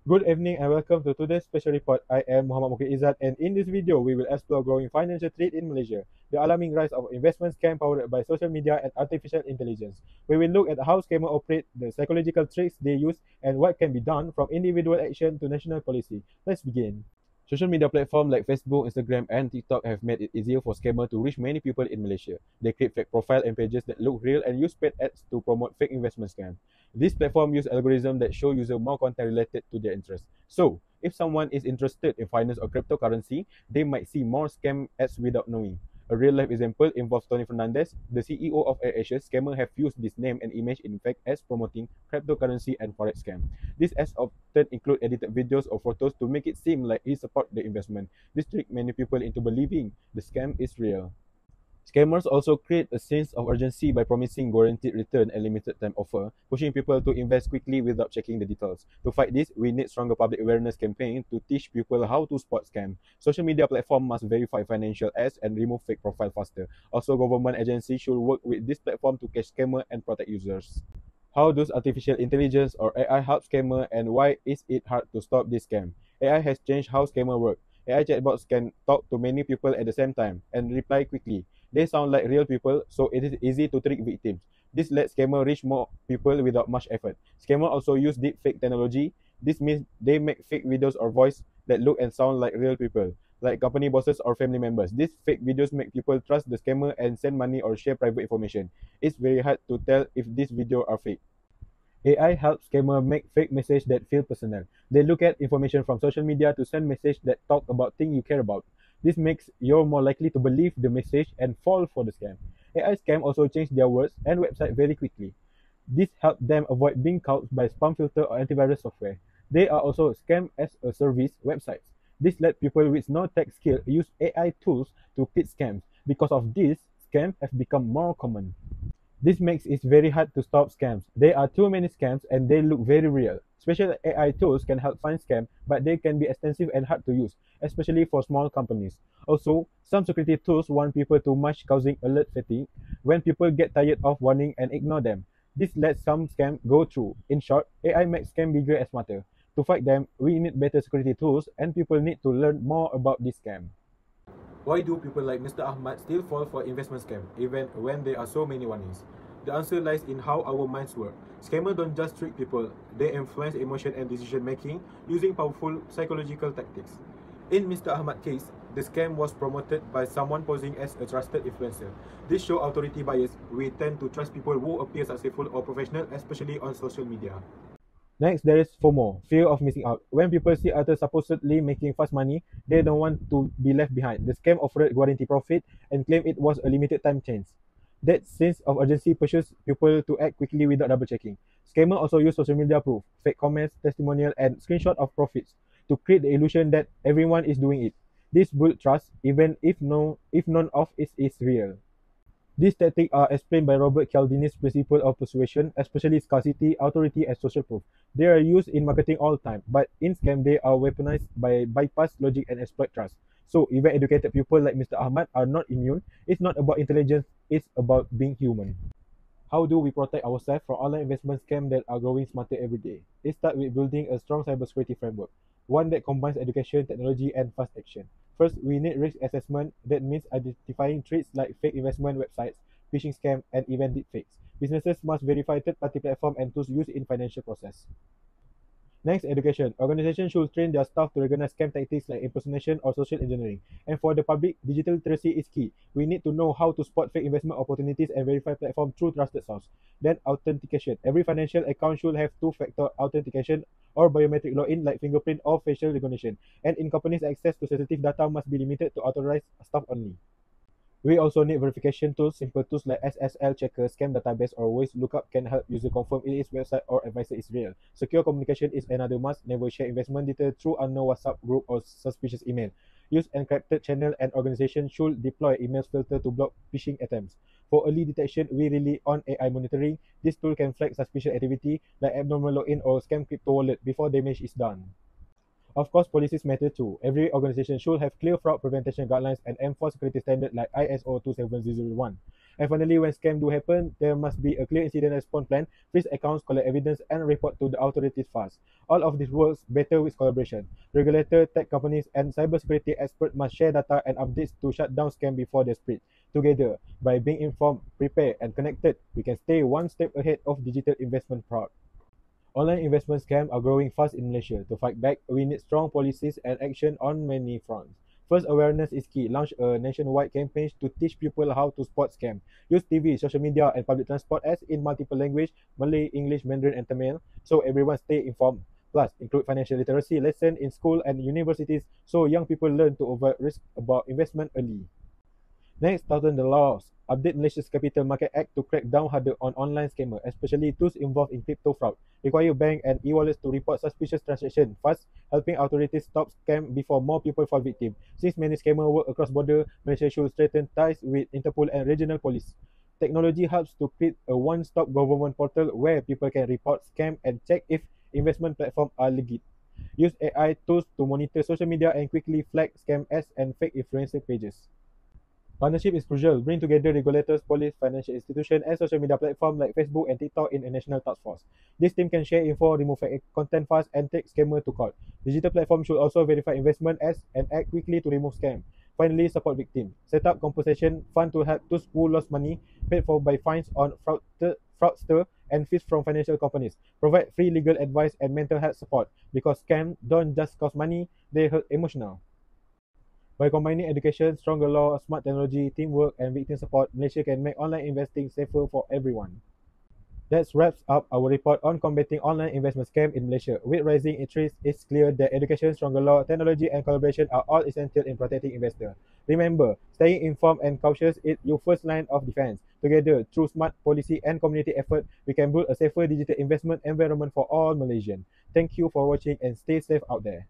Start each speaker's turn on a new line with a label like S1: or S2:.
S1: Good evening and welcome to today's special report. I am Muhammad Mukid Izzat, and in this video, we will explore growing financial threat in Malaysia, the alarming rise of investment scam powered by social media and artificial intelligence. We will look at how scammers operate, the psychological tricks they use, and what can be done from individual action to national policy. Let's begin. Social media platforms like Facebook, Instagram, and TikTok have made it easier for scammers to reach many people in Malaysia. They create fake profiles and pages that look real and use paid ads to promote fake investment scams. These platforms use algorithms that show users more content related to their interests. So, if someone is interested in finance or cryptocurrency, they might see more scam ads without knowing. A real-life example involves Tony Fernandez, the CEO of AirAsia. Scammers have used this name and image in fake ads promoting cryptocurrency and forex scam. These ads often include edited videos or photos to make it seem like he supports the investment. This trick many people into believing the scam is real. Scammers also create a sense of urgency by promising guaranteed return and limited time offer, pushing people to invest quickly without checking the details. To fight this, we need stronger public awareness campaign to teach people how to spot scam. Social media platforms must verify financial ads and remove fake profile faster. Also, government agencies should work with this platform to catch scammers and protect users. How does artificial intelligence or AI help scammer, and why is it hard to stop this scam? AI has changed how scammers work. AI chatbots can talk to many people at the same time and reply quickly. They sound like real people, so it is easy to trick victims. This lets scammers reach more people without much effort. Scammers also use deepfake technology. This means they make fake videos or voice that look and sound like real people, like company bosses or family members. These fake videos make people trust the scammer and send money or share private information. It's very hard to tell if these videos are fake. AI helps scammers make fake messages that feel personal. They look at information from social media to send messages that talk about things you care about. This makes you more likely to believe the message and fall for the scam. AI scam also change their words and website very quickly. This helps them avoid being caught by spam filter or antivirus software. They are also scam as a service websites. This let people with no tech skill use AI tools to kit scams. Because of this, scams have become more common. This makes it very hard to stop scams. There are too many scams and they look very real. Special AI tools can help find scams, but they can be expensive and hard to use, especially for small companies. Also, some security tools warn people too much, causing alert fatigue when people get tired of warning and ignore them. This lets some scams go through. In short, AI makes scams bigger and smarter. To fight them, we need better security tools and people need to learn more about this scam. Why do people like Mr. Ahmad still fall for investment scam, even when there are so many warnings? The answer lies in how our minds work. Scammers don't just trick people, they influence emotion and decision making using powerful psychological tactics. In Mr. Ahmad's case, the scam was promoted by someone posing as a trusted influencer. This shows authority bias. We tend to trust people who appear successful or professional, especially on social media. Next, there is FOMO, fear of missing out. When people see others supposedly making fast money, they don't want to be left behind. The scam offered guaranteed profit and claimed it was a limited time chance. That sense of urgency pushes people to act quickly without double checking. Scammers also use social media proof, fake comments, testimonial, and screenshot of profits to create the illusion that everyone is doing it. This builds trust, even if none of it is real. These tactics are explained by Robert Cialdini's principle of persuasion, especially scarcity, authority, and social proof. They are used in marketing all the time, but in scam they are weaponized by bypass logic and exploit trust. So even educated people like Mr. Ahmad are not immune. It's not about intelligence, it's about being human. How do we protect ourselves from online investment scams that are growing smarter every day? It starts with building a strong cybersecurity framework, one that combines education, technology, and fast action. First, we need risk assessment. That means identifying threats like fake investment websites, phishing scams, and even deepfakes. Businesses must verify third-party platform and tools used in financial process. Next, education. Organizations should train their staff to recognize scam tactics like impersonation or social engineering. And for the public, digital literacy is key. We need to know how to spot fake investment opportunities and verify platform through trusted source. Then, authentication. Every financial account should have two-factor authentication or biometric login like fingerprint or facial recognition. And in companies, access to sensitive data must be limited to authorized staff only. We also need verification tools. Simple tools like SSL Checker, Scam Database, or Voice Lookup can help user confirm it is website or advisor is real. Secure communication is another must. Never share investment data through unknown WhatsApp group or suspicious email. Use encrypted channel, and organization should deploy email filter to block phishing attempts. For early detection, we rely on AI monitoring. This tool can flag suspicious activity like abnormal login or scam crypto wallet before damage is done. Of course, policies matter too. Every organization should have clear fraud prevention guidelines and enforce security standards like ISO 27001. And finally, when scams do happen, there must be a clear incident response plan, freeze accounts, collect evidence, and report to the authorities fast. All of this works better with collaboration. Regulators, tech companies, and cybersecurity experts must share data and updates to shut down scams before they spread. Together, by being informed, prepared, and connected, we can stay one step ahead of digital investment fraud. Online investment scams are growing fast in Malaysia. To fight back, we need strong policies and action on many fronts. First, awareness is key. Launch a nationwide campaign to teach people how to spot scams. Use TV, social media, and public transport ads in multiple languages, Malay, English, Mandarin, and Tamil, so everyone stay informed. Plus, include financial literacy lessons in school and universities so young people learn to avoid risk about investment early. Next, tighten the laws. Update Malaysia's Capital Market Act to crack down harder on online scammers, especially those involved in crypto fraud. Require bank and e-wallets to report suspicious transactions fast, helping authorities stop scams before more people fall victim. Since many scammers work across borders, Malaysia should strengthen ties with Interpol and regional police. Technology helps to create a one-stop government portal where people can report scams and check if investment platforms are legit. Use AI tools to monitor social media and quickly flag scam ads and fake influencer pages. Partnership is crucial. Bring together regulators, police, financial institutions, and social media platforms like Facebook and TikTok in a national task force. This team can share info, remove fake content fast, and take scammers to court. Digital platforms should also verify investment ads and act quickly to remove scams. Finally, support victims. Set up compensation fund to help those who lost money, paid for by fines on fraudster and fees from financial companies. Provide free legal advice and mental health support because scams don't just cost money, they hurt emotional. By combining education, stronger law, smart technology, teamwork, and victim support, Malaysia can make online investing safer for everyone. That wraps up our report on combating online investment scams in Malaysia. With rising interest, it's clear that education, stronger law, technology, and collaboration are all essential in protecting investors. Remember, staying informed and cautious is your first line of defense. Together, through smart policy and community effort, we can build a safer digital investment environment for all Malaysians. Thank you for watching and stay safe out there.